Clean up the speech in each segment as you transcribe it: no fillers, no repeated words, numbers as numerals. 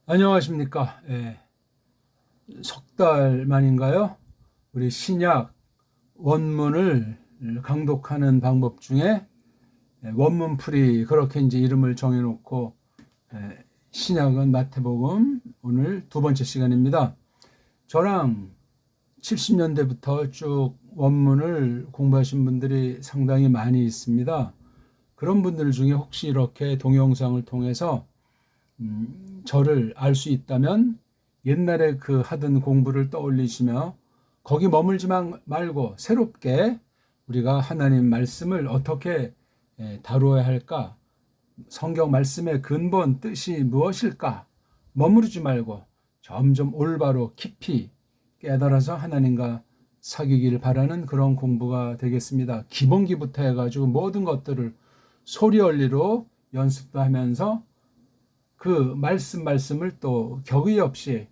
안녕하십니까. 석 달 만인가요? 우리 신약 원문을 강독하는 방법 중에 원문풀이 그렇게 이제 이름을 정해놓고 신약은 마태복음 오늘 두 번째 시간입니다. 저랑 70년대부터 쭉 원문을 공부하신 분들이 상당히 많이 있습니다. 그런 분들 중에 혹시 이렇게 동영상을 통해서 저를 알 수 있다면 옛날에 그 하던 공부를 떠올리시며 거기 머물지 말고 새롭게 우리가 하나님 말씀을 어떻게 다루어야 할까? 성경 말씀의 근본 뜻이 무엇일까? 머무르지 말고 점점 올바로 깊이 깨달아서 하나님과 사귀길 바라는 그런 공부가 되겠습니다. 기본기부터 해가지고 모든 것들을 소리 얼리로 연습도 하면서 그 말씀을 또 격의 없이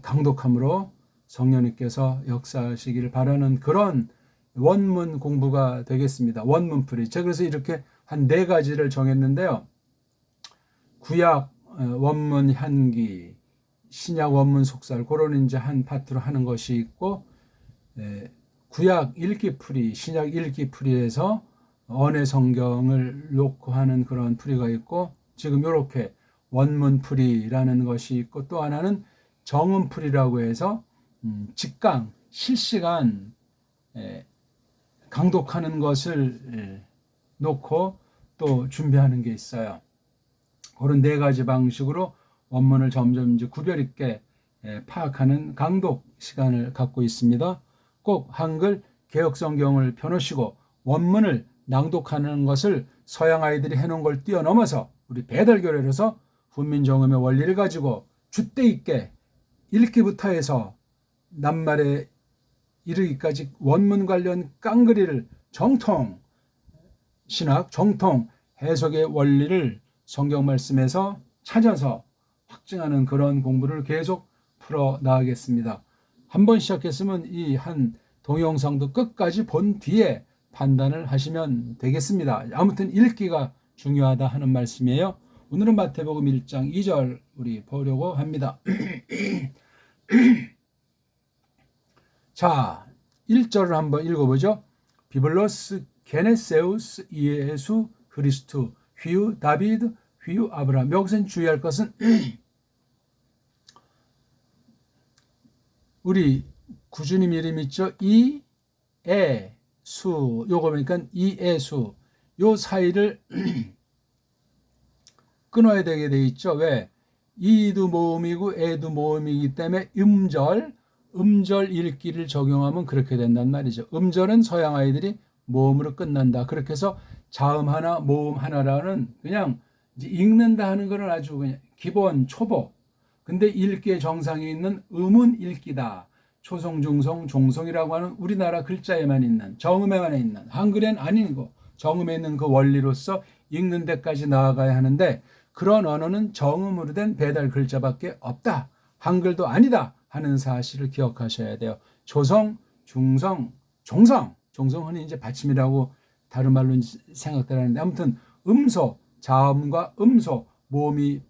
강독함으로 성령님께서 역사하시기를 바라는 그런 원문 공부가 되겠습니다. 원문풀이. 제가 그래서 이렇게 한 4가지를 정했는데요. 구약 원문 한기, 신약 원문 속살, 그런 이제 한 파트로 하는 것이 있고, 구약 읽기풀이, 신약 읽기풀이에서 언의 성경을 놓고 하는 그런 풀이가 있고, 지금 이렇게 원문풀이라는 것이 있고, 또 하나는 정음풀이라고 해서 직강, 실시간 강독하는 것을 놓고 또 준비하는 게 있어요. 그런 4가지 방식으로 원문을 점점 이제 구별 있게 파악하는 강독 시간을 갖고 있습니다. 꼭 한글 개혁성경을 펴놓으시고 원문을 낭독하는 것을 서양 아이들이 해놓은 걸 뛰어넘어서 우리 배달교회에서 훈민정음의 원리를 가지고 줏대 있게 읽기부터 해서 낱말에 이르기까지 원문 관련 깡그리를 정통 신학, 정통 해석의 원리를 성경 말씀에서 찾아서 확증하는 그런 공부를 계속 풀어 나가겠습니다. 한번 시작했으면 이 한 동영상도 끝까지 본 뒤에 판단을 하시면 되겠습니다. 아무튼 읽기가 중요하다 하는 말씀이에요. 오늘은 마태복음 1장 2절 우리 보려고 합니다. 자, 1절을 한번 읽어보죠. 비블로스 게네세우스 이에수 그리스투 휘우 다비드 휘우 아브라함. 여기서 주의할 것은 우리 구주님 이름 있죠. 이에수 요거 보니까 이에수 요 사이를 끊어야 되게 돼 있죠. 왜? 이도 모음이고 에도 모음이기 때문에 음절 읽기를 적용하면 그렇게 된단 말이죠. 음절은 서양 아이들이 모음으로 끝난다. 그렇게 해서 자음 하나, 모음 하나라는 그냥 이제 읽는다 하는 거는 아주 그냥 기본 초보. 근데 읽기의 정상에 있는 음은 읽기다. 초성, 중성, 종성이라고 하는 우리나라 글자에만 있는 정음에만 있는 한글엔 아니고 정음에 있는 그 원리로서 읽는 데까지 나아가야 하는데 그런 언어는 정음으로 된 배달 글자밖에 없다. 한글도 아니다 하는 사실을 기억하셔야 돼요. 초성, 중성, 종성. 종성은 이제 받침이라고 다른 말로 생각되는데 아무튼 음소, 자음과 음소, 모음이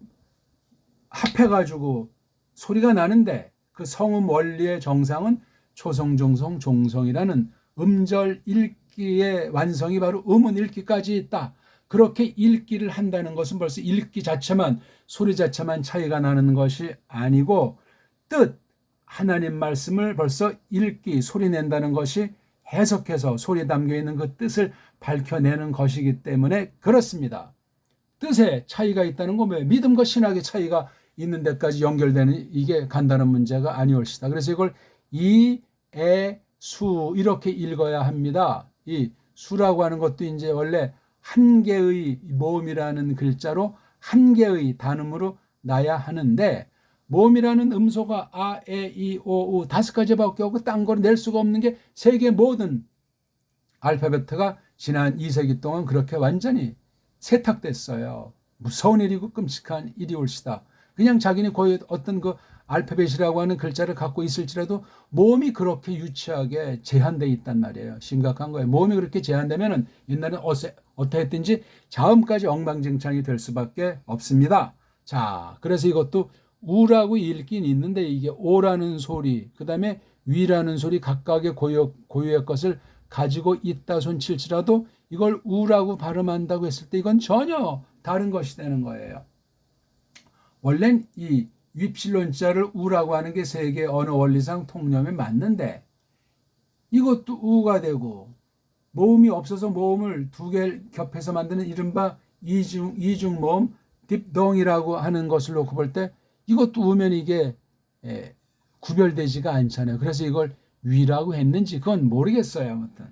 합해가지고 소리가 나는데 그 성음 원리의 정상은 초성, 중성, 종성이라는 음절 읽기의 완성이 바로 음은 읽기까지 있다. 그렇게 읽기를 한다는 것은 벌써 읽기 자체만 소리 자체만 차이가 나는 것이 아니고 뜻 하나님 말씀을 벌써 읽기 소리 낸다는 것이 해석해서 소리에 담겨있는 그 뜻을 밝혀내는 것이기 때문에 그렇습니다. 뜻에 차이가 있다는 건 왜? 믿음과 신학의 차이가 있는 데까지 연결되는 이게 간단한 문제가 아니올시다. 그래서 이걸 이, 에, 수 이렇게 읽어야 합니다. 이 수라고 하는 것도 이제 원래 한 개의 모음이라는 글자로 한 개의 단음으로 나야 하는데 모음이라는 음소가 아, 에, 이, 오, 우 5가지밖에 없고 딴 걸 낼 수가 없는 게 세계 모든 알파벳가 지난 2세기 동안 그렇게 완전히 세탁됐어요. 무서운 일이고 끔찍한 일이 올시다. 그냥 자기는 거의 어떤 그 알파벳이라고 하는 글자를 갖고 있을지라도 모음이 그렇게 유치하게 제한되어 있단 말이에요. 심각한 거예요. 모음이 그렇게 제한되면 옛날에는 어떻게 했든지 자음까지 엉망진창이 될 수밖에 없습니다. 자, 그래서 이것도 우라고 읽긴 있는데 이게 오라는 소리, 그 다음에 위라는 소리 각각의 고유의 것을 가지고 있다 손칠지라도 이걸 우라고 발음한다고 했을 때 이건 전혀 다른 것이 되는 거예요. 원래는 이 윕실론자를 우라고 하는 게 세계 언어 원리상 통념에 맞는데 이것도 우가 되고 모음이 없어서 모음을 두 개 겹해서 만드는 이른바 이중 모음 딥동이라고 하는 것을 놓고 볼 때 이것도 우면 이게 구별되지가 않잖아요. 그래서 이걸 위라고 했는지 그건 모르겠어요. 아무튼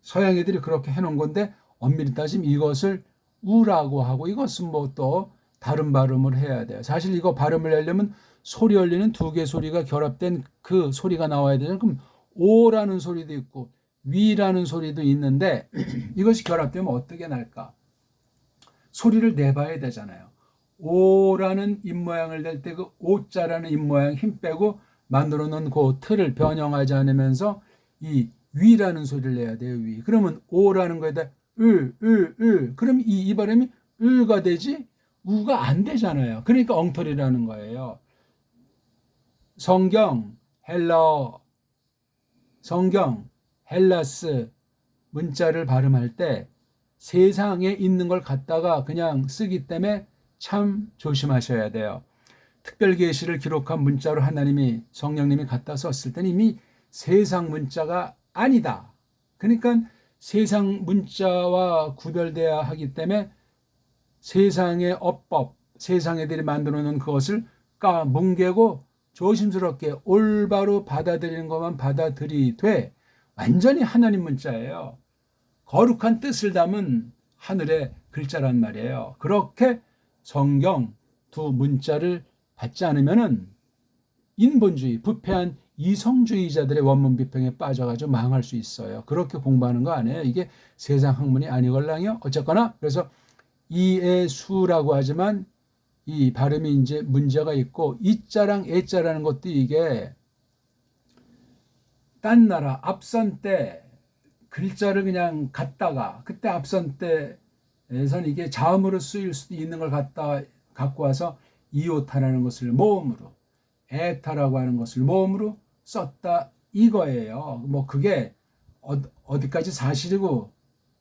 서양 애들이 그렇게 해놓은 건데 엄밀히 따지면 이것을 우라고 하고 이것은 뭐 또 다른 발음을 해야 돼요. 사실 이거 발음을 하려면 소리 열리는 두 개 소리가 결합된 그 소리가 나와야 되잖아요. 그럼 오라는 소리도 있고 위라는 소리도 있는데 이것이 결합되면 어떻게 날까? 소리를 내봐야 되잖아요. 오라는 입모양을 낼 때 그 오자라는 입모양 힘 빼고 만들어 놓은 그 틀을 변형하지 않으면서 이 위라는 소리를 내야 돼요. 위. 그러면 오라는 거에다 그럼 이 발음이 가 되지 우가 안 되잖아요. 그러니까 엉터리라는 거예요. 성경 헬라스 문자를 발음할 때 세상에 있는 걸 갖다가 그냥 쓰기 때문에 참 조심하셔야 돼요. 특별계시를 기록한 문자로 하나님이 성령님이 갖다 썼을 때는 이미 세상 문자가 아니다. 그러니까 세상 문자와 구별돼야 하기 때문에 세상의 어법, 세상 애들이 만들어 놓은 그것을 뭉개고 조심스럽게 올바로 받아들이는 것만 받아들이되 완전히 하나님 문자예요. 거룩한 뜻을 담은 하늘의 글자란 말이에요. 그렇게 성경 두 문자를 받지 않으면은 인본주의, 부패한 이성주의자들의 원문 비평에 빠져가지고 망할 수 있어요. 그렇게 공부하는 거 아니에요. 이게 세상 학문이 아니걸랑요. 어쨌거나 그래서 이에수라고 하지만 이 발음이 이제 문제가 있고 이자랑 애자라는 것도 이게 딴 나라 앞선 때 글자를 그냥 갖다가 그때 앞선 때에선 이게 자음으로 쓰일 수도 있는 걸 갖고 와서 이오타라는 것을 모음으로 에타라고 하는 것을 모음으로 썼다 이거예요. 뭐 그게 어디까지 사실이고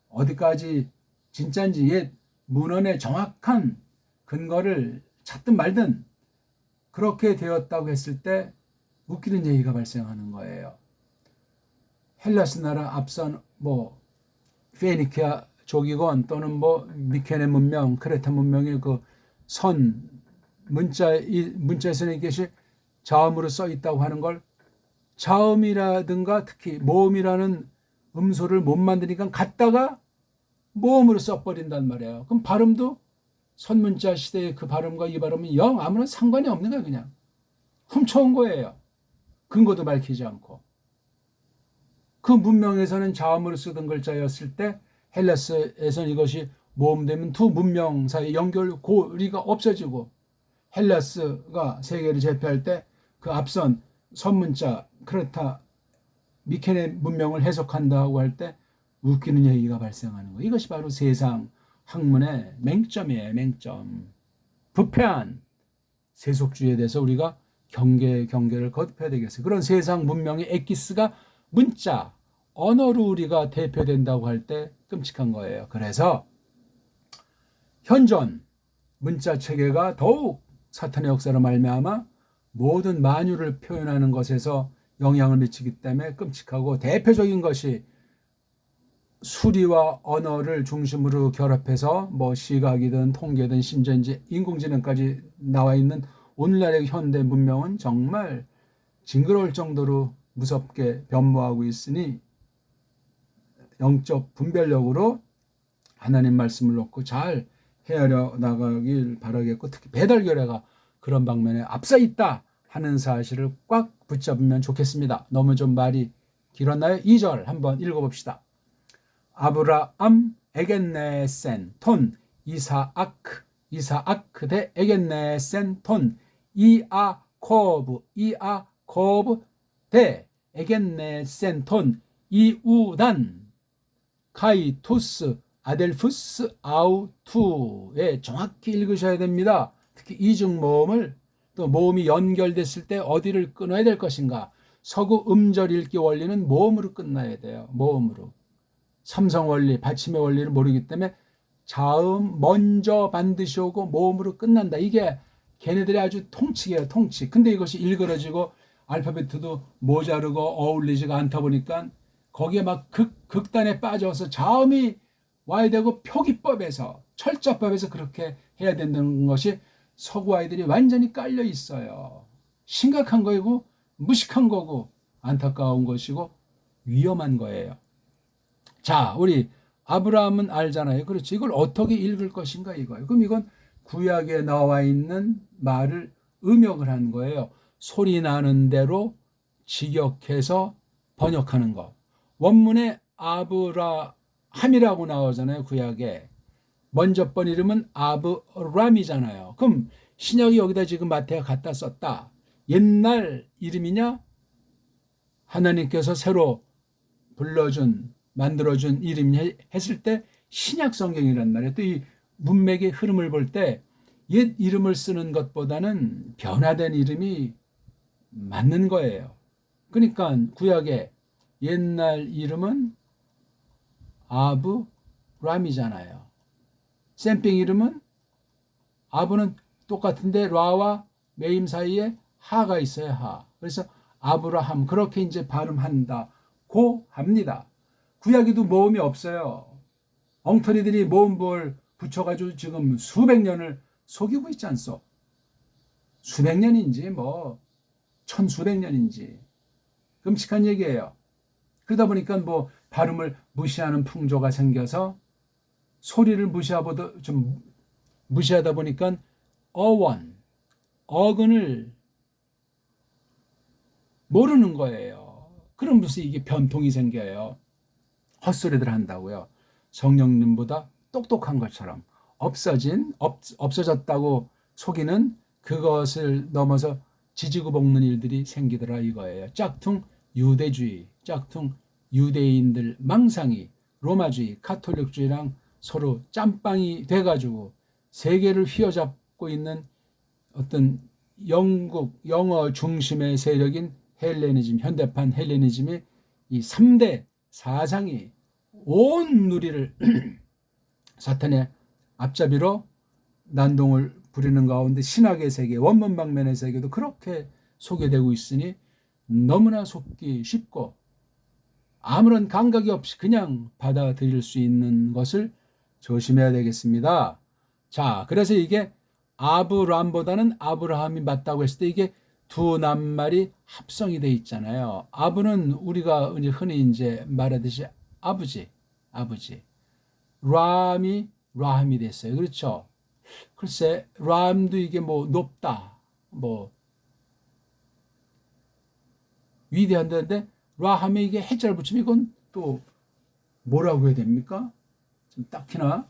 어디까지 진짜인지 옛 문헌의 정확한 근거를 찾든 말든 그렇게 되었다고 했을 때 웃기는 얘기가 발생하는 거예요. 헬라스 나라 앞선 뭐 페니키아 족이건 또는 뭐 미케네 문명, 크레타 문명의 그 선 문자에서는 이것이 자음으로 써 있다고 하는 걸 자음이라든가 특히 모음이라는 음소를 못 만드니까 갖다가 모음으로 써버린단 말이에요. 그럼 발음도 선문자 시대의 그 발음과 이 발음은 영 아무런 상관이 없는 거예요. 그냥 훔쳐온 거예요. 근거도 밝히지 않고. 그 문명에서는 자음으로 쓰던 글자였을 때 헬라스에서는 이것이 모음되면 두 문명 사이 연결고리가 없어지고 헬라스가 세계를 제패할 때 그 앞선 선문자 크레타 미케네 문명을 해석한다고 할 때 웃기는 얘기가 발생하는 거예요. 이것이 바로 세상 학문의 맹점이에요. 맹점. 부패한 세속주의에 대해서 우리가 경계를 거듭해야 되겠어요. 그런 세상 문명의 엑기스가 문자, 언어로 우리가 대표된다고 할 때 끔찍한 거예요. 그래서 현존 문자 체계가 더욱 사탄의 역사로 말미암아 모든 만유를 표현하는 것에서 영향을 미치기 때문에 끔찍하고 대표적인 것이 수리와 언어를 중심으로 결합해서 뭐 시각이든 통계든 심지어 이제 인공지능까지 나와 있는 오늘날의 현대 문명은 정말 징그러울 정도로 무섭게 변모하고 있으니 영적 분별력으로 하나님 말씀을 놓고 잘 헤아려 나가길 바라겠고 특히 배달결례가 그런 방면에 앞서 있다 하는 사실을 꽉 붙잡으면 좋겠습니다. 너무 좀 말이 길었나요? 2절 한번 읽어봅시다. 아브라함 에겐네센 톤 이사아크 대 에겐네센 톤 이아코브 대 에겐네센 톤 이우단 카이투스 아델푸스 아우투에 정확히 읽으셔야 됩니다. 특히 이중모음을 또 모음이 연결됐을 때 어디를 끊어야 될 것인가. 서구 음절 읽기 원리는 모음으로 끝나야 돼요. 모음으로. 삼성 원리, 받침의 원리를 모르기 때문에 자음 먼저 반드시 오고 모음으로 끝난다. 이게 걔네들의 아주 통칙이에요. 통칙. 근데 이것이 일그러지고 알파벳도 모자르고 어울리지가 않다 보니까 거기에 막 극단에 빠져서 자음이 와야 되고 표기법에서 철자법에서 그렇게 해야 된다는 것이 서구 아이들이 완전히 깔려 있어요. 심각한 거이고 무식한 거고 안타까운 것이고 위험한 거예요. 자, 우리 아브라함은 알잖아요. 그렇지. 이걸 어떻게 읽을 것인가 이거예요. 그럼 이건 구약에 나와 있는 말을 음역을 한 거예요. 소리 나는 대로 직역해서 번역하는 거. 원문에 아브라함이라고 나오잖아요. 구약에. 먼저 번 이름은 아브람이잖아요. 그럼 신약이 여기다 지금 마태가 갖다 썼다. 옛날 이름이냐? 하나님께서 새로 불러준 만들어준 이름이냐 했을 때 신약 성경이란 말이에요. 또 이 문맥의 흐름을 볼 때 옛 이름을 쓰는 것보다는 변화된 이름이 맞는 거예요. 그러니까 구약의 옛날 이름은 아브람이잖아요. 샘핑 이름은 아브는 똑같은데 라와 메임 사이에 하가 있어요. 하. 그래서 아브라함 그렇게 이제 발음한다고 합니다. 구약에도 모음이 없어요. 엉터리들이 모음볼 붙여가지고 지금 수백 년을 속이고 있지 않소. 수백 년인지 뭐 천수백 년인지 끔찍한 얘기예요. 그러다 보니까 뭐 발음을 무시하는 풍조가 생겨서 소리를 무시하다 보니까 어근을 모르는 거예요. 그럼 무슨 이게 변통이 생겨요. 헛소리들 한다고요. 성령님보다 똑똑한 것처럼 없어졌다고 속이는 그것을 넘어서 지지고 볶는 일들이 생기더라 이거예요. 짝퉁 유대주의, 짝퉁 유대인들 망상이 로마주의, 가톨릭주의랑 서로 짬빵이 돼가지고 세계를 휘어잡고 있는 어떤 영어 중심의 세력인 헬레니즘, 현대판 헬레니즘의 이 3대 사상이 온 누리를 사탄의 앞잡이로 난동을 부리는 가운데 신학의 세계, 원문 방면의 세계도 그렇게 소개되고 있으니 너무나 속기 쉽고 아무런 감각이 없이 그냥 받아들일 수 있는 것을 조심해야 되겠습니다. 자, 그래서 이게 아브람보다는 아브라함이 맞다고 했을 때 이게 두 낱말이 합성이 돼 있잖아요. 아브는 우리가 흔히 이제 말하듯이 아버지. 라함이 됐어요. 그렇죠? 글쎄, 라함도 이게 뭐 높다, 뭐 위대한다는데 라함에 이게 해자를 붙이면 이건 또 뭐라고 해야 됩니까? 좀 딱히나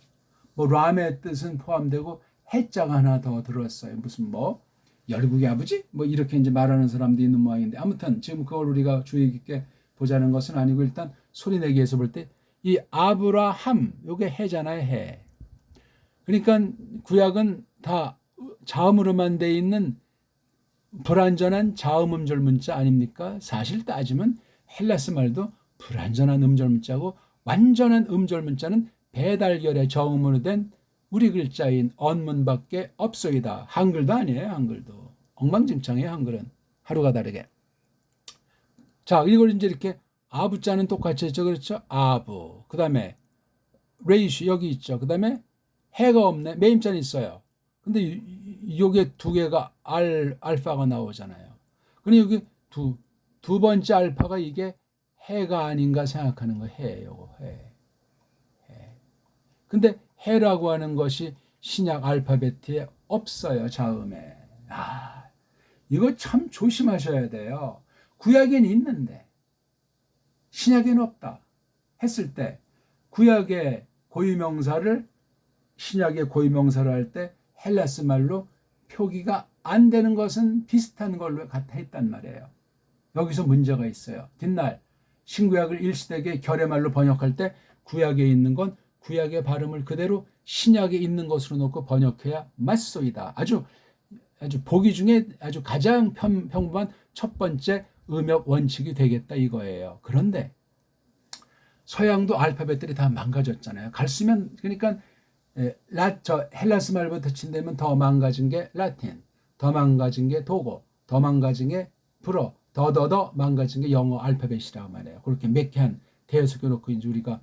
뭐 라함의 뜻은 포함되고 해자가 하나 더 들었어요. 무슨 뭐 열국의 아버지? 뭐 이렇게 이제 말하는 사람도 있는 모양인데 아무튼 지금 그걸 우리가 주의 깊게 보자는 것은 아니고 일단 소리내기에서 볼 때 이 아브라함 요게 해잖아요. 해. 그러니까 구약은 다 자음으로만 돼 있는 불완전한 자음 음절 문자 아닙니까? 사실 따지면 헬라스 말도 불완전한 음절 문자고 완전한 음절 문자는 배달결의 저음으로 된 우리 글자인 언문밖에 없소이다. 한글도 아니에요. 한글도 엉망진창이에요. 한글은 하루가 다르게. 자, 이걸 이제 이렇게 아부자는 똑같이 했죠. 그렇죠? 아부. 그 다음에 레이시 여기 있죠. 그 다음에 해가 없네. 메임자는 있어요. 근데 요게 두 개가 알파가 나오잖아요. 근데 여기 두 번째 알파가 이게 해가 아닌가 생각하는 거 해요. 해. 근데 해라고 하는 것이 신약 알파벳에 없어요. 자음에. 이거 참 조심하셔야 돼요. 구약에는 있는데 신약에는 없다 했을 때 구약의 고유명사를 신약의 고유명사를 할 때 헬라스 말로 표기가 안 되는 것은 비슷한 걸로 같아 했단 말이에요. 여기서 문제가 있어요. 뒷날 신구약을 1시대의 결의말로 번역할 때 구약에 있는 건 구약의 발음을 그대로 신약에 있는 것으로 놓고 번역해야 맞소이다. 아주 아주 보기 중에 아주 가장 평범한 첫 번째 음역 원칙이 되겠다 이거예요. 그런데 서양도 알파벳들이 다 망가졌잖아요. 갈수면 그러니까 헬라스 말부터 친다면 더 망가진 게 라틴, 더 망가진 게 도고, 더 망가진 게 불어, 더 망가진 게 영어 알파벳이라고 말해요. 그렇게 몇 개 한 대여섯 개 놓고 이제 우리가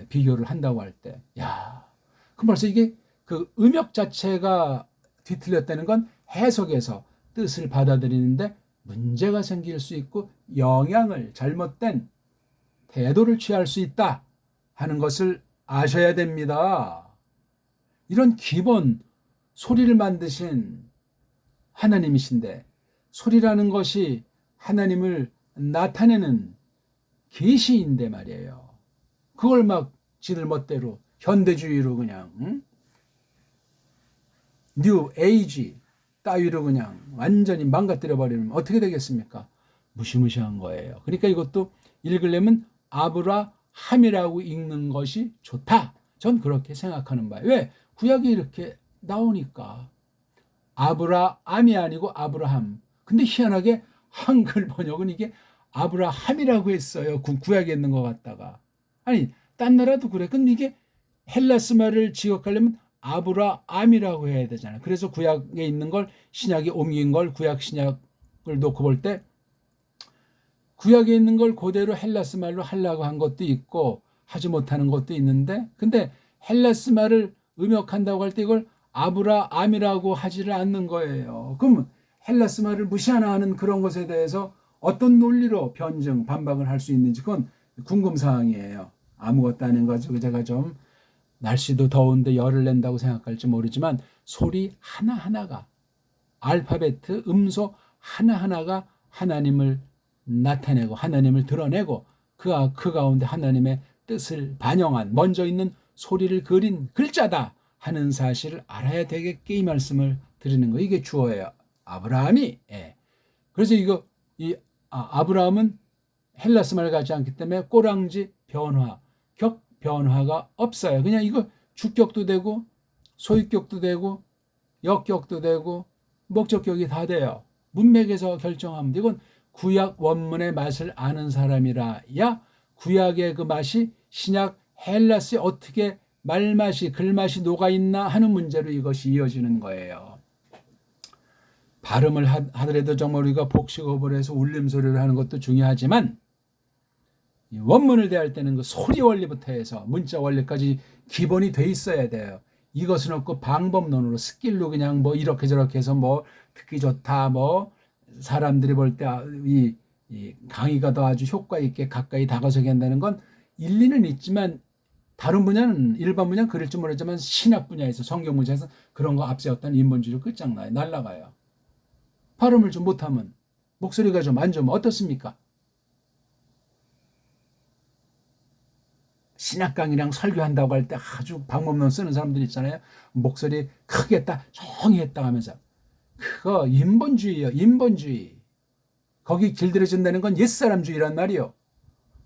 비교를 한다고 할 때, 야, 그럼 벌써 이게 그 음역 자체가 뒤틀렸다는 건 해석에서 뜻을 받아들이는데 문제가 생길 수 있고 영향을 잘못된 태도를 취할 수 있다 하는 것을 아셔야 됩니다. 이런 기본 소리를 만드신 하나님이신데 소리라는 것이 하나님을 나타내는 계시인데 말이에요. 그걸 막 지들 멋대로 현대주의로 그냥 뉴 에이지 따위로 그냥 완전히 망가뜨려 버리면 어떻게 되겠습니까? 무시무시한 거예요. 그러니까 이것도 읽으려면 아브라함이라고 읽는 것이 좋다. 전 그렇게 생각하는 바예요. 왜? 구약이 이렇게 나오니까. 아브라함이 아니고 아브라함. 근데 희한하게 한글 번역은 이게 아브라함이라고 했어요. 구약에 있는 것 같다가. 아니 딴 나라도 그래. 근데 이게 헬라스 말을 지역하려면 아브라함이라고 해야 되잖아요. 그래서 구약에 있는 걸 신약에 옮긴 걸 구약 신약을 놓고 볼 때 구약에 있는 걸 그대로 헬라스 말로 하려고 한 것도 있고 하지 못하는 것도 있는데 근데 헬라스 말을 음역한다고 할 때 이걸 아브라함이라고 하지를 않는 거예요. 그럼 헬라스 말을 무시하나 하는 그런 것에 대해서 어떤 논리로 변증, 반박을 할 수 있는지 그건 궁금사항이에요. 아무것도 아닌 거 가지고 제가 좀 날씨도 더운데 열을 낸다고 생각할지 모르지만 소리 하나하나가 알파벳 음소 하나하나가 하나님을 나타내고 하나님을 드러내고 그 가운데 하나님의 뜻을 반영한 먼저 있는 소리를 그린 글자다 하는 사실을 알아야 되겠게 이 말씀을 드리는 거 이게 주어예요. 아브라함이 그래서 아브라함은 헬라스 말 같지 않기 때문에 꼬랑지 변화 격 변화가 없어요. 그냥 이거 주격도 되고 소유격도 되고 역격도 되고 목적격이 다 돼요. 문맥에서 결정합니다. 이건 구약 원문의 맛을 아는 사람이라야 구약의 그 맛이 신약 헬라스에 어떻게 말맛이 글맛이 녹아있나 하는 문제로 이것이 이어지는 거예요. 발음을 하더라도 정말 우리가 복식어법을 해서 울림소리를 하는 것도 중요하지만 원문을 대할 때는 그 소리 원리부터 해서 문자 원리까지 기본이 돼 있어야 돼요. 이것은 없고 방법론으로 스킬로 그냥 뭐 이렇게 저렇게 해서 뭐 듣기 좋다 뭐 사람들이 볼 때 이 강의가 더 아주 효과 있게 가까이 다가서게 한다는 건 일리는 있지만 다른 분야는 일반 분야는 그럴지 모르지만 신학 분야에서 성경 문제에서 그런 거 앞세웠다는 인본주의로 끝장나요. 날라가요. 발음을 좀 못하면 목소리가 좀 안 좋으면 어떻습니까? 신학 강의랑 설교한다고 할 때 아주 방법론 쓰는 사람들 있잖아요. 목소리 크게 했다, 조용히 했다 하면서. 그거 인본주의예요. 인본주의. 거기 길들여진다는 건 옛사람주의란 말이요.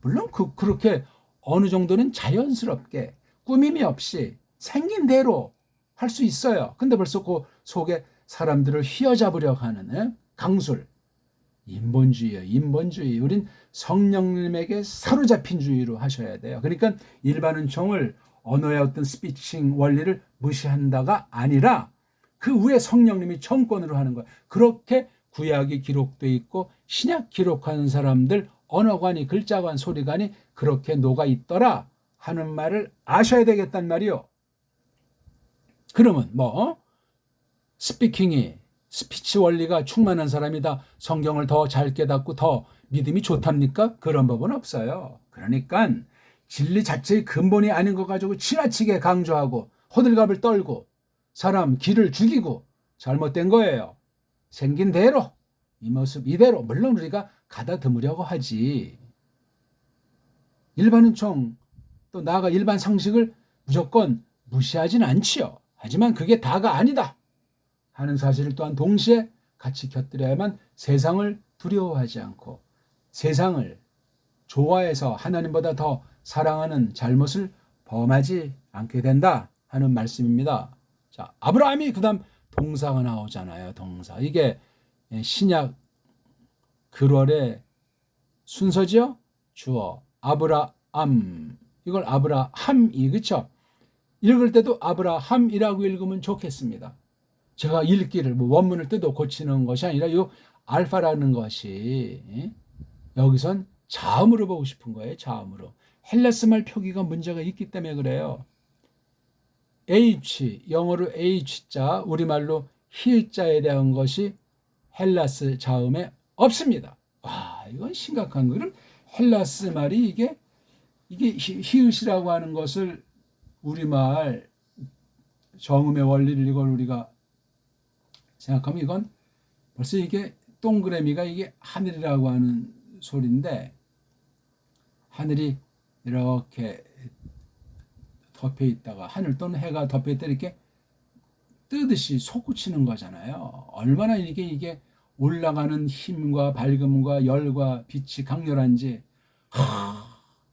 물론 그렇게 어느 정도는 자연스럽게 꾸밈이 없이 생긴 대로 할 수 있어요. 근데 벌써 그 속에 사람들을 휘어잡으려고 하는 강술. 인본주의예요. 인본주의. 우린 성령님에게 사로잡힌 주의로 하셔야 돼요. 그러니까 일반 은총을 언어의 어떤 스피칭 원리를 무시한다가 아니라 그 위에 성령님이 정권으로 하는 거예요. 그렇게 구약이 기록되어 있고 신약 기록하는 사람들 언어관이 글자관 소리관이 그렇게 녹아 있더라 하는 말을 아셔야 되겠단 말이요. 그러면 스피치 원리가 충만한 사람이다. 성경을 더 잘 깨닫고 더 믿음이 좋답니까? 그런 법은 없어요. 그러니까 진리 자체의 근본이 아닌 거 가지고 지나치게 강조하고 호들갑을 떨고 사람 길을 죽이고 잘못된 거예요. 생긴 대로 이 모습 이대로 물론 우리가 가다듬으려고 하지. 일반 은총 또 나아가 일반 상식을 무조건 무시하진 않지요. 하지만 그게 다가 아니다 하는 사실을 또한 동시에 같이 곁들여야만 세상을 두려워하지 않고 세상을 좋아해서 하나님보다 더 사랑하는 잘못을 범하지 않게 된다 하는 말씀입니다. 자, 아브라함이 그다음 동사가 나오잖아요. 동사. 이게 신약 글월의 순서죠. 주어 아브라함. 이걸 아브라함이, 그렇죠? 읽을 때도 아브라함이라고 읽으면 좋겠습니다. 제가 읽기를 원문을 뜯어 고치는 것이 아니라 이 알파라는 것이 여기선 자음으로 보고 싶은 거예요. 자음으로. 헬라스말 표기가 문제가 있기 때문에 그래요. H, 영어로 H자, 우리말로 힐자에 대한 것이 헬라스 자음에 없습니다. 와, 이건 심각한 거. 그럼 헬라스 말이 이게 히읗이라고 하는 것을 우리말 정음의 원리를 이걸 우리가 생각하면 이건 벌써 이게 동그라미가 이게 하늘이라고 하는 소리인데, 하늘이 이렇게 덮여 있다가 하늘 또는 해가 덮여 있다 이렇게 뜨듯이 솟구치는 거잖아요. 얼마나 이게 올라가는 힘과 밝음과 열과 빛이 강렬한지.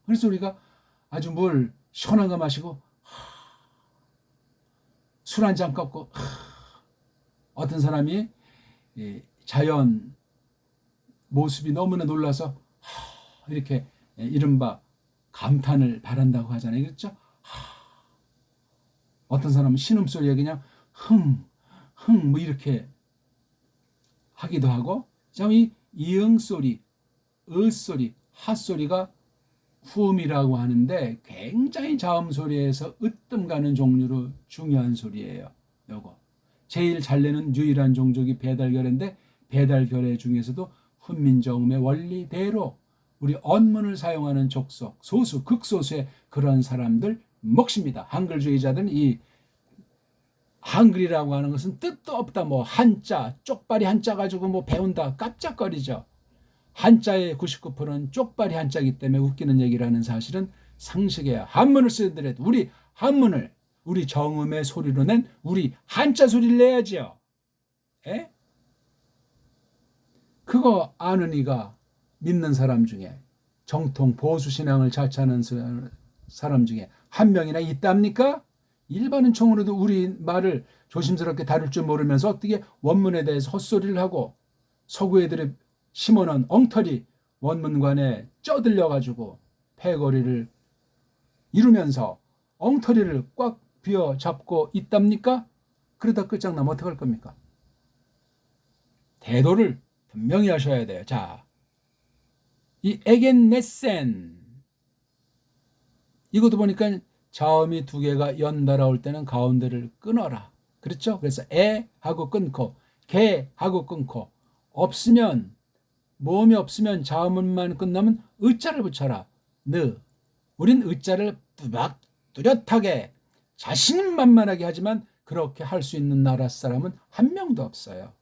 그래서 우리가 아주 물 시원한 거 마시고 술 한 잔 꺾고 어떤 사람이 자연 모습이 너무나 놀라서 이렇게 이른바 감탄을 바란다고 하잖아요. 그렇죠? 어떤 사람은 신음소리에 그냥 뭐 이렇게 하기도 하고, 참 이 이응소리, 으소리, 핫소리가 후음이라고 하는데 굉장히 자음소리에서 으뜸 가는 종류로 중요한 소리예요. 요거. 제일 잘 내는 유일한 종족이 배달결인데 배달결의 중에서도 훈민정음의 원리대로 우리 언문을 사용하는 족속, 소수, 극소수의 그런 사람들 몫입니다. 한글주의자들은 이 한글이라고 하는 것은 뜻도 없다. 뭐 한자, 쪽발이 한자 가지고 뭐 배운다. 깜짝거리죠. 한자의 99%는 쪽발이 한자이기 때문에 웃기는 얘기라는 사실은 상식이에요. 한문을 쓰더라도 우리 한문을 우리 정음의 소리로 낸 우리 한자 소리를 내야지요. 에? 그거 아는 이가 믿는 사람 중에 정통 보수신앙을 자처하는 사람 중에 한 명이나 있답니까? 일반인총으로도 우리 말을 조심스럽게 다룰 줄 모르면서 어떻게 원문에 대해서 헛소리를 하고 서구 애들이 심어놓은 엉터리 원문관에 쪄들려가지고 패거리를 이루면서 엉터리를 꽉 쥐어잡고 있답니까? 그러다 끝장나면 어떡할 겁니까? 대도를 분명히 하셔야 돼요. 자, 이 에겐네센 이것도 보니까 자음이 두 개가 연달아 올 때는 가운데를 끊어라. 그렇죠? 그래서 에 하고 끊고 개 하고 끊고 없으면 모음이 없으면 자음만 끝나면 의자를 붙여라. 느. 우린 의자를 뚜렷하게 자신만만하게 하지만 그렇게 할 수 있는 나라 사람은 한 명도 없어요.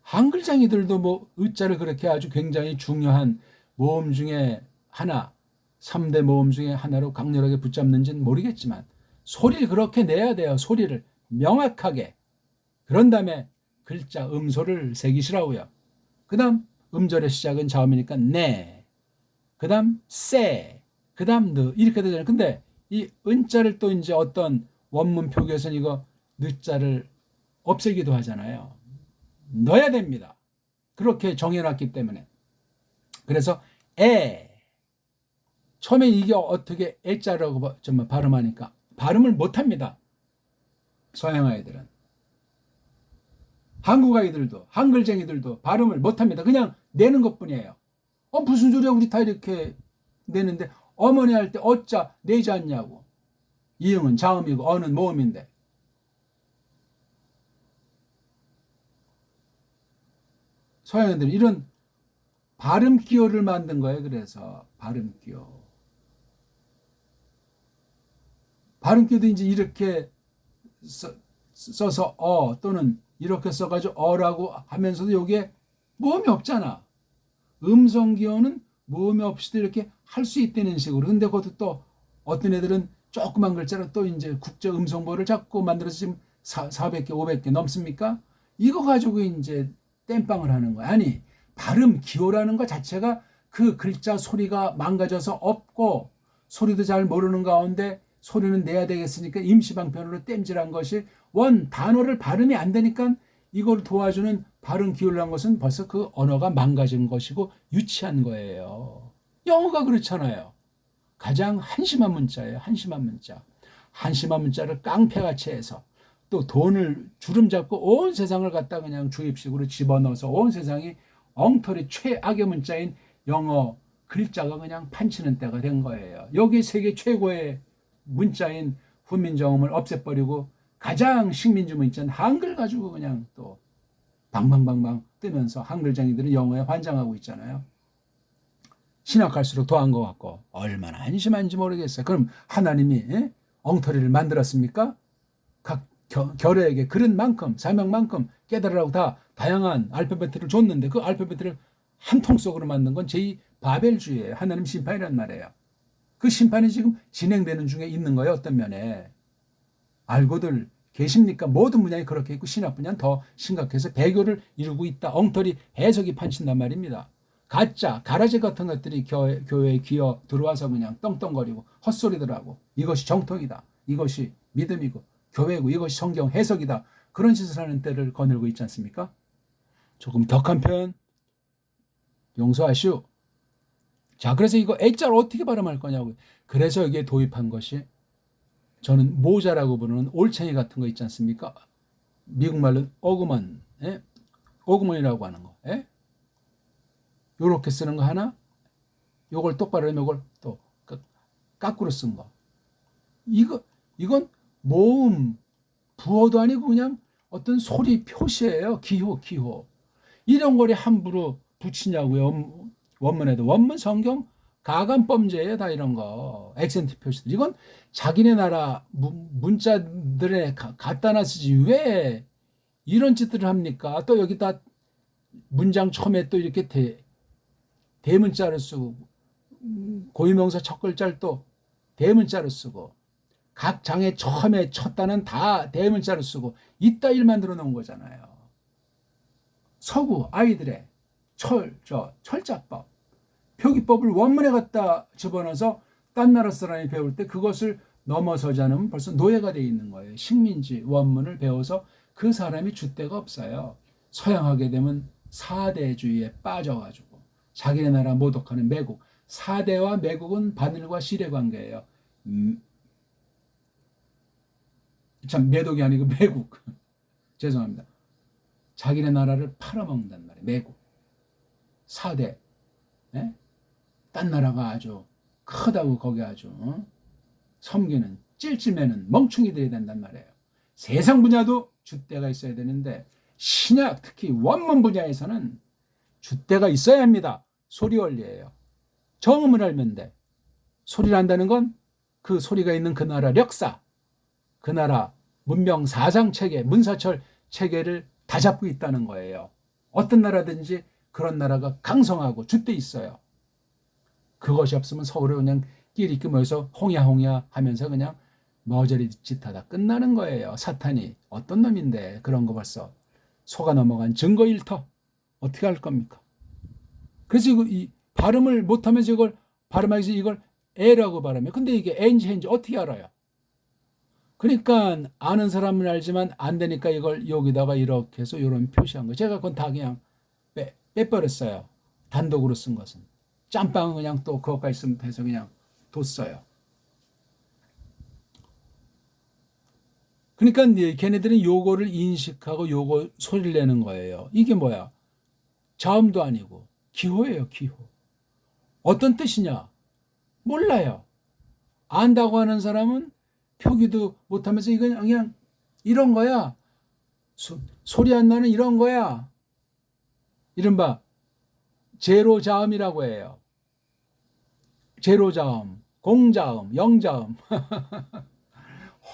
한글장이들도 뭐 의자를 그렇게 아주 굉장히 중요한 모음 중에 하나, 3대 모음 중에 하나로 강렬하게 붙잡는지는 모르겠지만 소리를 그렇게 내야 돼요. 소리를 명확하게. 그런 다음에 글자 음소를 새기시라고요. 그 다음 음절의 시작은 자음이니까 네, 그 다음 세, 그 다음 느 이렇게 되잖아요. 근데 이 은자를 또 이제 어떤 원문 표기에서는 이거 느자를 없애기도 하잖아요. 넣어야 됩니다. 그렇게 정해놨기 때문에. 그래서 처음에 이게 어떻게 애자라고 좀 발음하니까 발음을 못합니다. 서양 아이들은. 한국 아이들도 한글쟁이들도 발음을 못합니다. 그냥 내는 것뿐이에요. 무슨 소리야 우리 다 이렇게 내는데 어머니 할 때 어자 내지 않냐고. 이응은 자음이고 어는 모음인데. 서양인들은 이런 발음 기호를 만든 거예요. 그래서 발음 기호. 발음 기호도 이제 이렇게 써서 또는 이렇게 써가지고 어라고 하면서도 여기에 모음이 없잖아. 음성 기호는 모음이 없이도 이렇게 할 수 있다는 식으로. 근데 그것도 또 어떤 애들은 조그만 글자로 또 이제 국제 음성보를 자꾸 만들어서 지금 400개, 500개 넘습니까? 이거 가지고 이제 땜빵을 하는 거야. 아니, 발음 기호라는 것 자체가 그 글자 소리가 망가져서 없고 소리도 잘 모르는 가운데 소리는 내야 되겠으니까 임시방편으로 땜질한 것이 원 단어를 발음이 안 되니까 이걸 도와주는 발음 기울란 것은 벌써 그 언어가 망가진 것이고 유치한 거예요. 영어가 그렇잖아요. 가장 한심한 문자예요. 한심한 문자. 한심한 문자를 깡패같이 해서 또 돈을 주름 잡고 온 세상을 갖다 그냥 주입식으로 집어넣어서 온 세상이 엉터리 최악의 문자인 영어 글자가 그냥 판치는 때가 된 거예요. 여기 세계 최고의 문자인 훈민정음을 없애버리고 가장 식민지 문자인 한글 가지고 그냥 또 방방방방 뜨면서 한글쟁이들은 영어에 환장하고 있잖아요. 신학할수록 더한 것 같고 얼마나 한심한지 모르겠어요. 그럼 하나님이 엉터리를 만들었습니까? 각 결의에게 그런 만큼 사명만큼 깨달으라고 다 다양한 알파벳을 줬는데 그 알파벳을 한 통 속으로 만든 건 제2 바벨주의예요. 하나님 심판이란 말이에요. 그 심판이 지금 진행되는 중에 있는 거예요. 어떤 면에. 알고들 계십니까? 모든 분야에 그렇게 있고 신학 분야는 더 심각해서 배교를 이루고 있다. 엉터리 해석이 판친단 말입니다. 가짜, 가라지 같은 것들이 교회에 기어 들어와서 그냥 떵떵거리고 헛소리들 하고 이것이 정통이다. 이것이 믿음이고 교회고 이것이 성경 해석이다. 그런 짓을 하는 때를 거늘고 있지 않습니까? 조금 격한 표현 용서하시오. 자, 그래서 이거 A자를 어떻게 발음할 거냐고. 그래서 여기에 도입한 것이 저는 모자라고 부르는 올챙이 같은 거 있지 않습니까? 미국 말로는 어그먼, 어그먼이라고 하는 거. 요렇게 쓰는 거 하나, 요걸 똑바로 하면 요걸 또 까꾸로 쓴 거. 이건 모음, 부어도 아니고 그냥 어떤 소리 표시예요. 기호. 이런 거를 함부로 붙이냐고요. 원문에도. 원문 성경 가감범죄예요. 다 이런 거. 액센트 표시들. 이건 자기네 나라 문자들에 갖다 놨지 왜 이런 짓들을 합니까? 또 여기다 문장 처음에 또 이렇게 대문자를 쓰고 고유명사 첫 글자를 또 대문자로 쓰고 각 장에 처음에 첫 단은 다 대문자로 쓰고 이따위를 만들어 놓은 거잖아요. 서구 아이들의 철자법, 표기법을 원문에 갖다 집어넣어서 딴 나라 사람이 배울 때 그것을 넘어서지 않으면 벌써 노예가 돼 있는 거예요. 식민지 원문을 배워서 그 사람이 줏대가 없어요. 서양하게 되면 사대주의에 빠져가지고 자기네 나라 모독하는 매국. 사대와 매국은 바늘과 실의 관계예요. 참 매독이 아니고 매국. 죄송합니다. 자기네 나라를 팔아먹는단 말이에요. 매국. 사대. 딴 나라가 아주 크다고 거기 아주 섬기는 찔찔매는 멍충이들이 된단 말이에요. 세상 분야도 줏대가 있어야 되는데 신약 특히 원문 분야에서는 줏대가 있어야 합니다. 소리 원리예요. 정음을 알면 돼. 소리를 안다는 건 그 소리가 있는 그 나라 역사, 그 나라 문명 사상 체계, 문사철 체계를 다 잡고 있다는 거예요. 어떤 나라든지 그런 나라가 강성하고 줏대 있어요. 그것이 없으면 서울에 그냥 끼리끼 모여서 홍야 하면서 그냥 머저리 짓하다 끝나는 거예요. 사탄이 어떤 놈인데 그런 거 벌써 속아 넘어간 증거 일터 어떻게 할 겁니까? 그래서 이 발음을 못하면서 이걸 발음하기 위해서 이걸 애라고 발음해. 근데 이게 애인지 해인지 어떻게 알아요? 그러니까 아는 사람은 알지만 안 되니까 이걸 여기다가 이렇게 해서 이런 표시한 거. 제가 그건 다 그냥 빼버렸어요. 단독으로 쓴 것은. 짬빵은 그냥 또 그것까지 쓰면 해서 그냥 뒀어요. 그러니까 걔네들은 요거를 인식하고 요거 소리를 내는 거예요. 이게 뭐야? 자음도 아니고 기호예요. 기호. 어떤 뜻이냐? 몰라요. 안다고 하는 사람은 표기도 못하면서 이건 그냥 이런 거야. 소리 안 나는 이런 거야. 이른바 제로자음이라고 해요. 제로자음, 공자음, 영자음.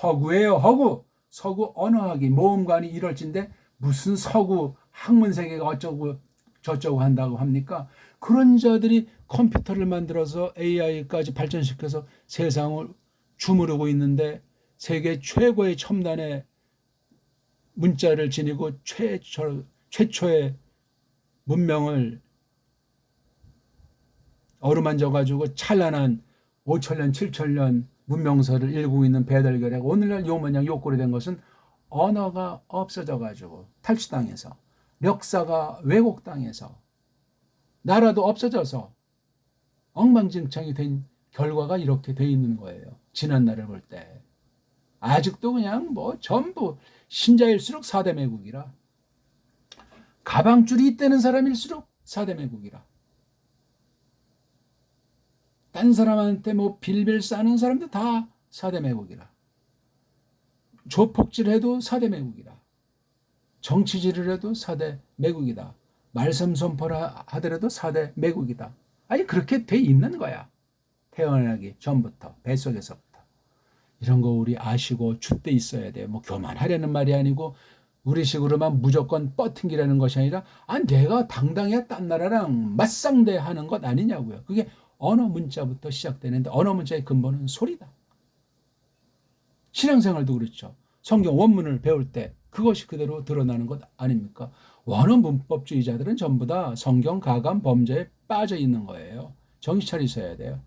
허구예요. 허구. 서구 언어학이 모음관이 이럴진데 무슨 서구 학문세계가 어쩌고 저쩌고 한다고 합니까? 그런 자들이 컴퓨터를 만들어서 AI까지 발전시켜서 세상을 주무르고 있는데 세계 최고의 첨단의 문자를 지니고 최초의 문명을 어루만져 가지고 찬란한 5천년 7천년 문명서를 읽고 있는 배달결의가 오늘날 요 모양 요꼴이 된 것은 언어가 없어져 가지고 탈취당해서, 역사가 왜곡당해서, 나라도 없어져서 엉망진창이 된 결과가 이렇게 돼 있는 거예요. 지난 날을 볼 때. 아직도 그냥 뭐 전부 신자일수록 4대 매국이라, 가방줄이 떼는 사람일수록 4대 매국이라, 딴 사람한테 뭐 빌빌 싸는 사람도 다 4대 매국이라, 조폭질해도 4대 매국이라, 정치질을 해도 4대 매국이다, 말씀 선포를 하더라도 4대 매국이다. 아니 그렇게 돼 있는 거야. 태어나기 전부터, 뱃속에서부터. 이런 거 우리 아시고 줏대 있어야 돼요. 뭐 교만하려는 말이 아니고 우리식으로만 무조건 뻗팅기라는 것이 아니라, 내가 당당해야 딴 나라랑 맞상대하는 것 아니냐고요. 그게 언어 문자부터 시작되는데, 언어 문자의 근본은 소리다. 신앙생활도 그렇죠. 성경 원문을 배울 때 그것이 그대로 드러나는 것 아닙니까? 원어 문법주의자들은 전부 다 성경 가감 범죄에 빠져 있는 거예요. 정신 차리셔야 돼요.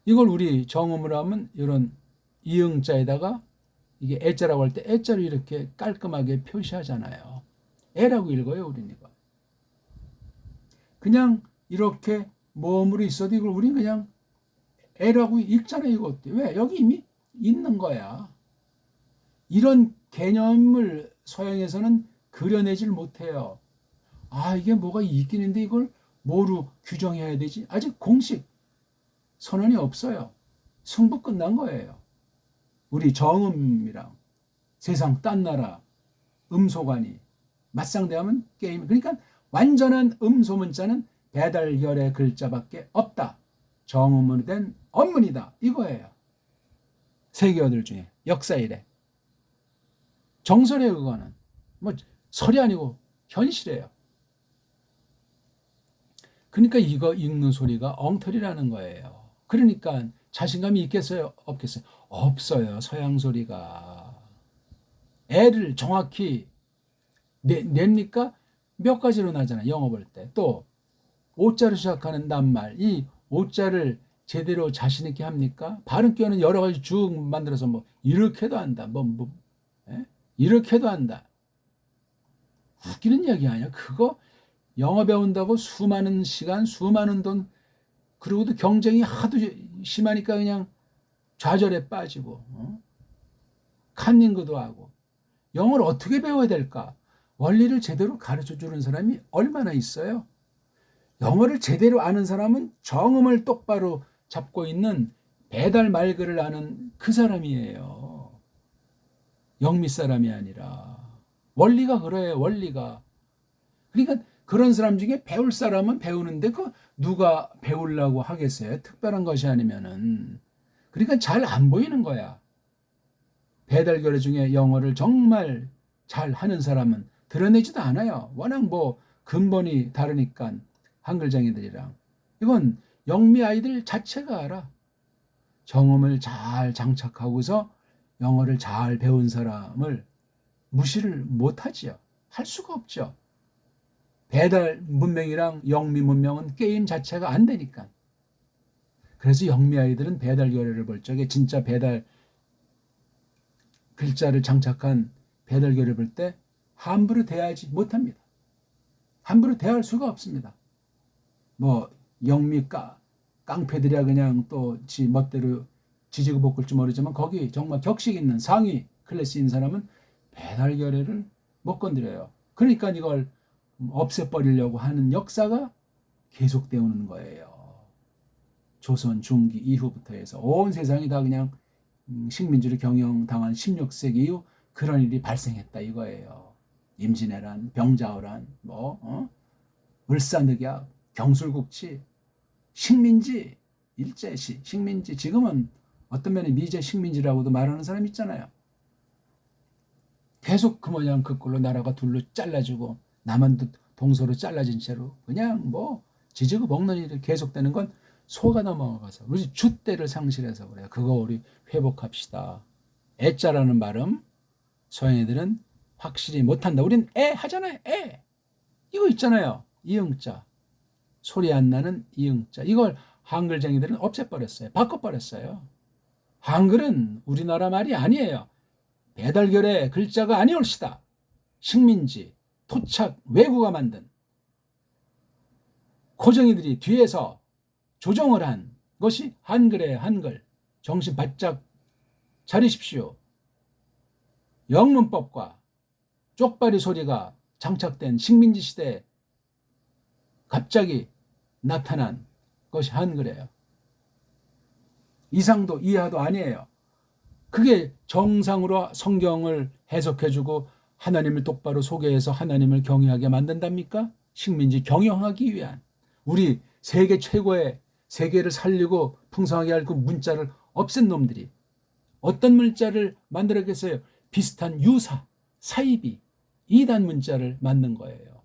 이걸 우리 정음으로 하면 이런 이응자에다가 이게 애자라고 할 때 애자를 이렇게 깔끔하게 표시하잖아요. 애라고 읽어요, 우리는 이거. 그냥 이렇게 모음으로 있어도 이걸 우리는 그냥 애라고 읽잖아요, 이거. 왜? 여기 이미 있는 거야. 이런 개념을 서양에서는 그려내질 못해요. 이게 뭐가 있긴 한데 이걸 뭐로 규정해야 되지? 아직 공식 선언이 없어요. 승부 끝난 거예요. 우리 정음이랑 세상 딴 나라 음소관이 맞상대하면 게임. 그러니까 완전한 음소문자는 배달결의 글자밖에 없다. 정음으로 된 언문이다. 이거예요. 세계어들 중에 역사 이래. 정설이에요. 그거는 뭐 설이 아니고 현실이에요. 그러니까 이거 읽는 소리가 엉터리라는 거예요. 그러니까 자신감이 있겠어요? 없겠어요? 없어요. 서양 소리가. 애를 정확히 냅니까? 몇 가지로 나잖아요. 영어 볼 때. 또 오자로 시작하는 낱말. 이 오자를 제대로 자신 있게 합니까? 발음 껴는 여러 가지 쭉 만들어서 뭐 이렇게도 한다. 이렇게도 한다. 웃기는 얘기 아니야. 그거 영어 배운다고 수많은 시간, 수많은 돈, 그리고도 경쟁이 하도 심하니까 그냥 좌절에 빠지고, 카닝그도 하고. 영어를 어떻게 배워야 될까? 원리를 제대로 가르쳐 주는 사람이 얼마나 있어요? 영어를 제대로 아는 사람은 정음을 똑바로 잡고 있는 배달 말글을 아는 그 사람이에요. 영미 사람이 아니라. 원리가 그래요, 원리가. 그러니까 그런 사람 중에 배울 사람은 배우는데 그 누가 배우려고 하겠어요? 특별한 것이 아니면은. 그러니까 잘 안 보이는 거야. 배달결의 중에 영어를 정말 잘 하는 사람은 드러내지도 않아요. 워낙 뭐 근본이 다르니까 한글쟁이들이랑. 이건 영미 아이들 자체가 알아. 정음을 잘 장착하고서 영어를 잘 배운 사람을 무시를 못하지요. 할 수가 없죠. 배달 문명이랑 영미 문명은 게임 자체가 안 되니까. 그래서 영미 아이들은 배달 결의를 볼 적에 진짜 배달 글자를 장착한 배달 결의를 볼 때 함부로 대하지 못합니다. 함부로 대할 수가 없습니다. 뭐 영미 깡패들이야 그냥 또 지 멋대로 지지고 볶을지 모르지만 거기 정말 격식 있는 상위 클래스인 사람은 배달 결의를 못 건드려요. 그러니까 이걸 없애버리려고 하는 역사가 계속되어 오는 거예요. 조선 중기 이후부터 해서 온 세상이 다 그냥 식민지를 경영당한 16세기 이후 그런 일이 발생했다 이거예요. 임진왜란, 병자호란, 을사늑약, 경술국치, 식민지, 일제시, 식민지. 지금은 어떤 면에 미제 식민지라고도 말하는 사람 있잖아요. 계속 그 모양 그 꼴로 나라가 둘로 잘라지고 남한도 동서로 잘라진 채로 그냥 뭐 지지고 볶는 일이 계속되는 건 소가 넘어가서 우리 줏대를 상실해서 그래요. 그거 우리 회복합시다. 애자라는 발음 서양애들은 확실히 못한다. 우린 애 하잖아요. 애. 이거 있잖아요. 이응자. 소리 안 나는 이응자. 이걸 한글쟁이들은 없애버렸어요. 바꿔버렸어요. 한글은 우리나라 말이 아니에요. 배달결의 글자가 아니올시다. 식민지, 토착, 왜구가 만든 고정이들이 뒤에서 조정을 한 것이 한글의 한글. 정신 바짝 차리십시오. 영문법과 쪽발이 소리가 장착된 식민지 시대에 갑자기 나타난 것이 한글이에요. 이상도 이하도 아니에요. 그게 정상으로 성경을 해석해주고 하나님을 똑바로 소개해서 하나님을 경외하게 만든답니까? 식민지 경영하기 위한 우리 세계 최고의 세계를 살리고 풍성하게 할 그 문자를 없앤 놈들이 어떤 문자를 만들었겠어요? 비슷한 유사, 사이비, 이단 문자를 만든 거예요.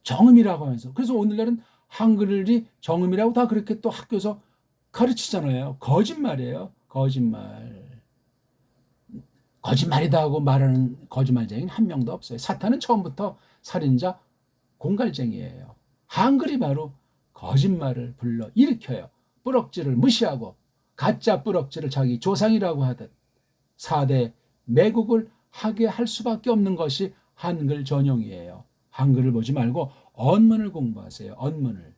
정음이라고 하면서. 그래서 오늘날은 한글이 정음이라고 다 그렇게 또 학교에서 가르치잖아요. 거짓말이에요. 거짓말. 거짓말이다 하고 말하는 거짓말쟁이는 한 명도 없어요. 사탄은 처음부터 살인자, 공갈쟁이에요. 한글이 바로 거짓말을 불러 일으켜요. 뿌럭지를 무시하고 가짜 뿌럭지를 자기 조상이라고 하듯 4대 매국을 하게 할 수밖에 없는 것이 한글 전용이에요. 한글을 보지 말고 언문을 공부하세요. 언문을.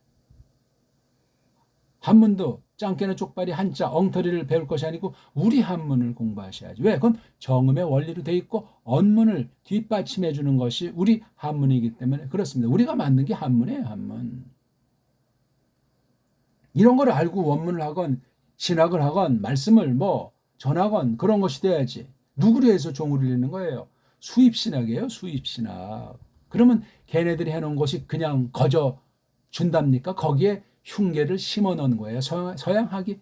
한문도 짱깨나 쪽발이 한자 엉터리를 배울 것이 아니고 우리 한문을 공부하셔야지. 왜? 그건 정음의 원리로 돼 있고 언문을 뒷받침해 주는 것이 우리 한문이기 때문에 그렇습니다. 우리가 만든 게 한문이에요. 한문. 이런 걸 알고 원문을 하건 신학을 하건 말씀을 전하건 그런 것이 돼야지. 누구를 해서 종을 울리는 거예요? 수입신학이에요. 수입신학. 그러면 걔네들이 해놓은 것이 그냥 거저 준답니까? 거기에 흉계를 심어 놓은 거예요. 서양학이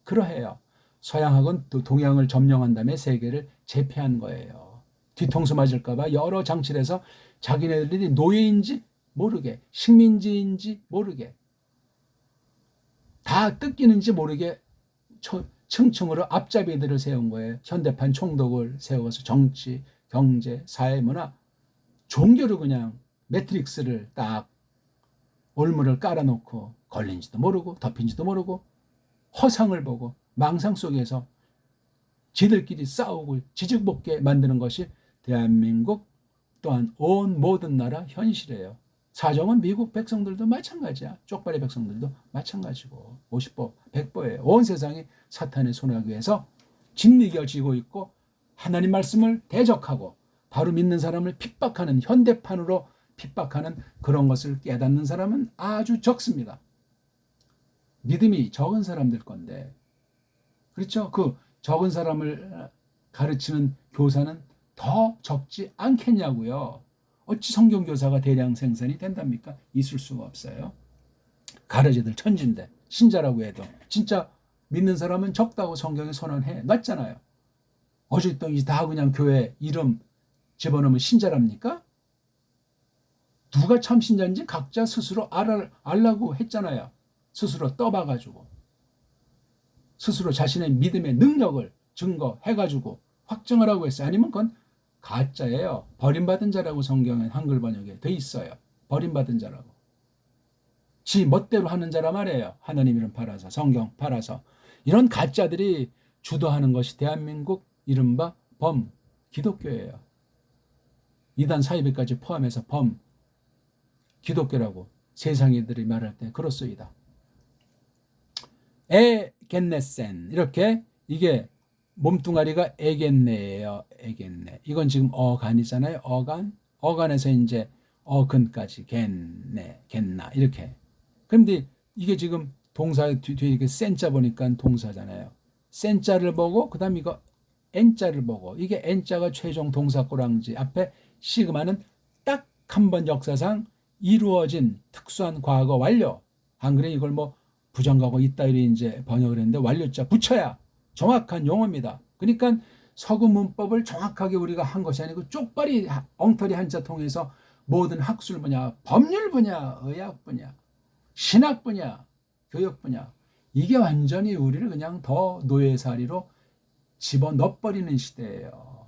그러해요. 서양학은 또 동양을 점령한 다음에 세계를 제패한 거예요. 뒤통수 맞을까봐 여러 장치를 해서 자기네들이 노예인지 모르게 식민지인지 모르게 다 뜯기는지 모르게 층층으로 앞잡이들을 세운 거예요. 현대판 총독을 세워서 정치, 경제, 사회, 문화, 종교를 그냥 매트릭스를 딱 올무를 깔아놓고 걸린지도 모르고 덮인지도 모르고 허상을 보고 망상 속에서 지들끼리 싸우고 지죽볶게 만드는 것이 대한민국 또한 온 모든 나라 현실이에요. 사정은 미국 백성들도 마찬가지야. 쪽발이 백성들도 마찬가지고 50보 100보예요. 온 세상이 사탄의 손아귀에서 짓이겨지고 있고 하나님 말씀을 대적하고 바로 믿는 사람을 핍박하는 현대판으로 핍박하는 그런 것을 깨닫는 사람은 아주 적습니다. 믿음이 적은 사람들 건데 그렇죠? 그 적은 사람을 가르치는 교사는 더 적지 않겠냐고요. 어찌 성경교사가 대량 생산이 된답니까? 있을 수가 없어요. 가르치들 천진데 신자라고 해도 진짜 믿는 사람은 적다고 성경에 선언해 놨잖아요. 어쨌든 다 그냥 교회 이름 집어넣으면 신자랍니까? 누가 참 신자인지 각자 스스로 알라고 했잖아요. 스스로 떠봐가지고 스스로 자신의 믿음의 능력을 증거해가지고 확정하라고 했어요. 아니면 그건 가짜예요. 버림받은 자라고 성경은 한글 번역에 돼 있어요. 버림받은 자라고. 지 멋대로 하는 자라 말이에요. 하나님 이름 팔아서 성경 팔아서. 이런 가짜들이 주도하는 것이 대한민국 이른바 범 기독교예요. 이단 사이비까지 포함해서 범 기독교라고 세상이들이 말할 때 그렇소이다. 에겐네센 이렇게 이게 몸뚱아리가 에겐네예요. 에겐네. 이건 지금 어간이잖아요. 어간에서 이제 어근까지 겐네, 겐나 이렇게. 그런데 이게 지금 동사 뒤에 이렇게 센자 보니까 동사잖아요. 센자를 보고 그다음 이거 N자를 보고 이게 N자가 최종 동사 꼬랑지 앞에 시그마는 딱 한 번 역사상 이루어진 특수한 과거 완료. 한글에 이걸 부정과거 있다일이 이제 번역을 했는데 완료자 붙여야 정확한 용어입니다. 그러니까 서구 문법을 정확하게 우리가 한 것이 아니고 쪽발이 엉터리 한자 통해서 모든 학술 분야, 법률 분야, 의학 분야, 신학 분야, 교육 분야 이게 완전히 우리를 그냥 더 노예살이로 집어넣어버리는 시대예요.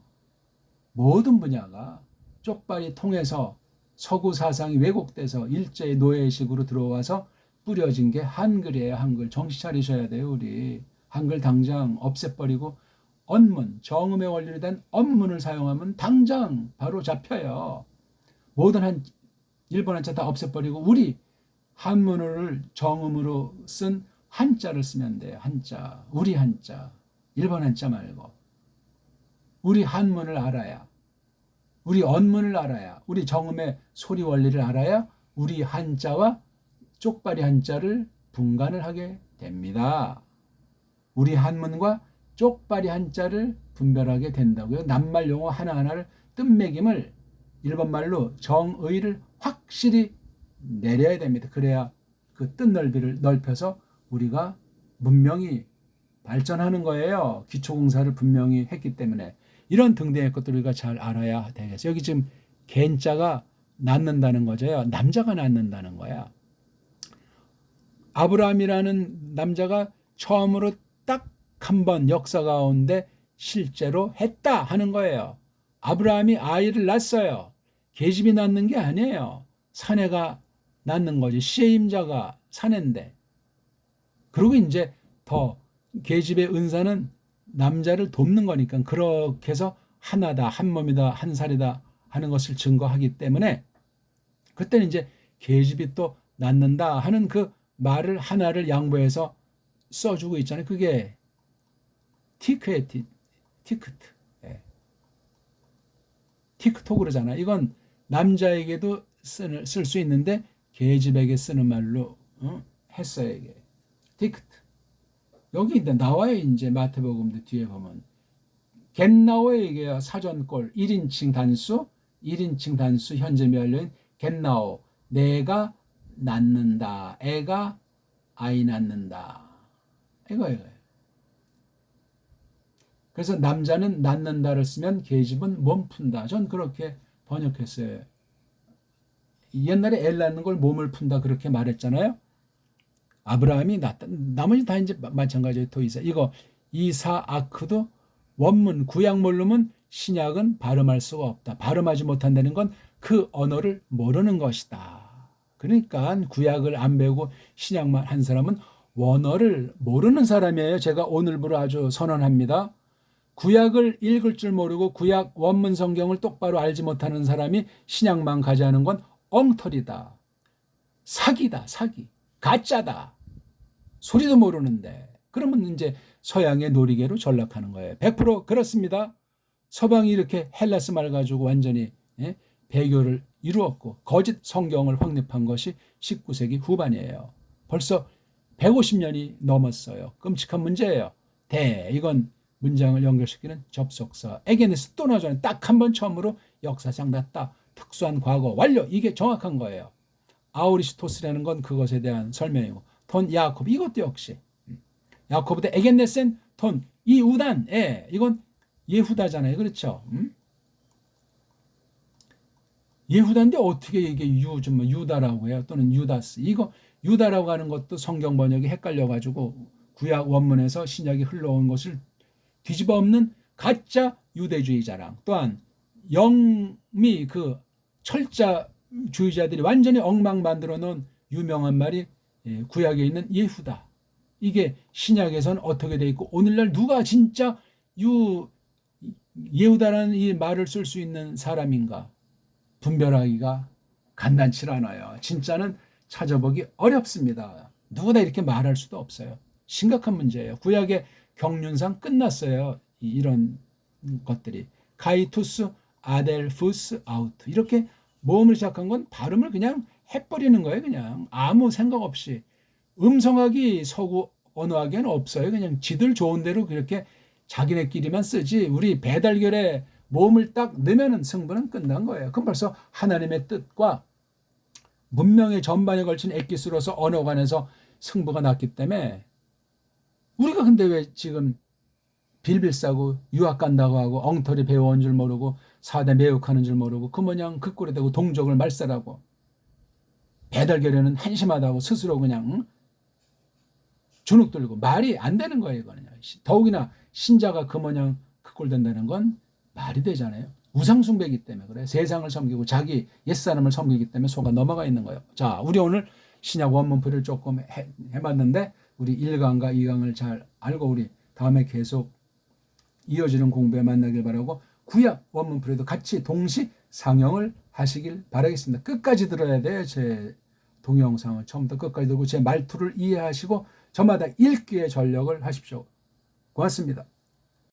모든 분야가 쪽발이 통해서 서구 사상이 왜곡돼서 일제의 노예식으로 들어와서 뿌려진 게 한글이에요. 한글. 정신 차리셔야 돼요. 우리 한글 당장 없애버리고 언문, 정음의 원리로 된 언문을 사용하면 당장 바로 잡혀요. 모든 일본 한자 다 없애버리고 우리 한문을 정음으로 쓴 한자를 쓰면 돼요. 한자. 우리 한자. 일본 한자 말고. 우리 한문을 알아야, 우리 언문을 알아야, 우리 정음의 소리 원리를 알아야 우리 한자와 쪽발이 한자를 분간을 하게 됩니다. 우리 한문과 쪽발이 한자를 분별하게 된다고요. 낱말 용어 하나하나를 뜻매김을 일본말로 정의를 확실히 내려야 됩니다. 그래야 그 뜻넓이를 넓혀서 우리가 문명이 발전하는 거예요. 기초공사를 분명히 했기 때문에. 이런 등등의 것들을 우리가 잘 알아야 되겠어요. 여기 지금 겐자가 낳는다는 거죠. 남자가 낳는다는 거야. 아브라함이라는 남자가 처음으로 딱 한 번 역사 가운데 실제로 했다 하는 거예요. 아브라함이 아이를 낳았어요. 계집이 낳는 게 아니에요. 사내가 낳는 거지. 시임자가 사내인데. 그리고 이제 더 계집의 은사는 남자를 돕는 거니까 그렇게 해서 하나다, 한 몸이다, 한 살이다 하는 것을 증거하기 때문에 그때는 이제 계집이 또 낳는다 하는 그 말을 하나를 양보해서 써주고 있잖아요. 그게 티크트. 예. 티크톡 그러잖아. 이건 남자에게도 쓸 수 있는데 계집에게 쓰는 말로 했어요. 이게 티크트. 여기 나와요. 이제 마태복음 뒤에 보면 겟나오에 이게 사전꼴 1인칭 단수 현재 미완료인 겟나오. 내가 낳는다. 애가 아이 낳는다. 이거예요. 그래서 남자는 낳는다를 쓰면 계집은 몸 푼다. 전 그렇게 번역했어요. 옛날에 애 낳는 걸 몸을 푼다 그렇게 말했잖아요. 아브라함이 낳았다. 나머지 다 이제 마찬가지예요. 또 이거 이사아크도 원문 구약 모르면 신약은 발음할 수가 없다. 발음하지 못한다는 건 그 언어를 모르는 것이다. 그러니까 구약을 안 배우고 신약만 한 사람은 원어를 모르는 사람이에요. 제가 오늘부로 아주 선언합니다. 구약을 읽을 줄 모르고 구약 원문 성경을 똑바로 알지 못하는 사람이 신약만 가져가는 건 엉터리다. 사기다. 사기. 가짜다. 소리도 모르는데. 그러면 이제 서양의 놀이개로 전락하는 거예요. 100% 그렇습니다. 서방이 이렇게 헬라스 말 가지고 완전히 배교를 이루었고 거짓 성경을 확립한 것이 19세기 후반이에요. 벌써 150년이 넘었어요. 끔찍한 문제예요. 이건 문장을 연결시키는 접속사. 에게네스 또 나오잖아요. 딱 한 번 처음으로 역사상 났다. 특수한 과거 완료. 이게 정확한 거예요. 아우리스토스라는 건 그것에 대한 설명이고 톤 야코브 이것도 역시 야코브 대 에겐네센 톤 이 우단 이건 예후다잖아요. 그렇죠? 예후다인데 어떻게 이게 유다라고 해요? 또는 유다스. 이거 유다라고 하는 것도 성경 번역이 헷갈려가지고 구약 원문에서 신약이 흘러온 것을 뒤집어 엎는 가짜 유대주의자랑 또한 영미 그 철자주의자들이 완전히 엉망 만들어 놓은 유명한 말이 구약에 있는 예후다. 이게 신약에서는 어떻게 돼 있고 오늘날 누가 진짜 예후다라는 이 말을 쓸 수 있는 사람인가 분별하기가 간단치 않아요. 진짜는 찾아보기 어렵습니다. 누구나 이렇게 말할 수도 없어요. 심각한 문제예요. 구약의 경륜상 끝났어요. 이런 것들이 카이투스, 아델푸스, 아우트 이렇게 모음을 시작한 건 발음을 그냥 해버리는 거예요. 그냥 아무 생각 없이 음성학이 서구 언어학에는 없어요. 그냥 지들 좋은 대로 그렇게 자기네끼리만 쓰지 우리 배달결에 모음을 딱 넣으면 승부는 끝난 거예요. 그럼 벌써 하나님의 뜻과 문명의 전반에 걸친 엑기스로서 언어관에서 승부가 났기 때문에 우리가 근데 왜 지금 빌빌 싸고 유학 간다고 하고 엉터리 배워온 줄 모르고 사대 매혹하는 줄 모르고 그 모양 그 꼴에 대고 동족을 말살하고 배달결에는 한심하다고 스스로 그냥 주눅 들고 말이 안 되는 거예요. 이거는. 더욱이나 신자가 그 모양 그 꼴 된다는 건 말이 되잖아요. 우상숭배이기 때문에 그래. 세상을 섬기고 자기 옛사람을 섬기기 때문에 속아 넘어가 있는 거예요. 자, 우리 오늘 신약 원문풀이를 조금 해봤는데 우리 1강과 2강을 잘 알고 우리 다음에 계속 이어지는 공부에 만나길 바라고 구약 원문풀이도 같이 동시 상영을 하시길 바라겠습니다. 끝까지 들어야 돼요. 제 동영상을 처음부터 끝까지 들고 제 말투를 이해하시고 저마다 읽기에 전력을 하십시오. 고맙습니다.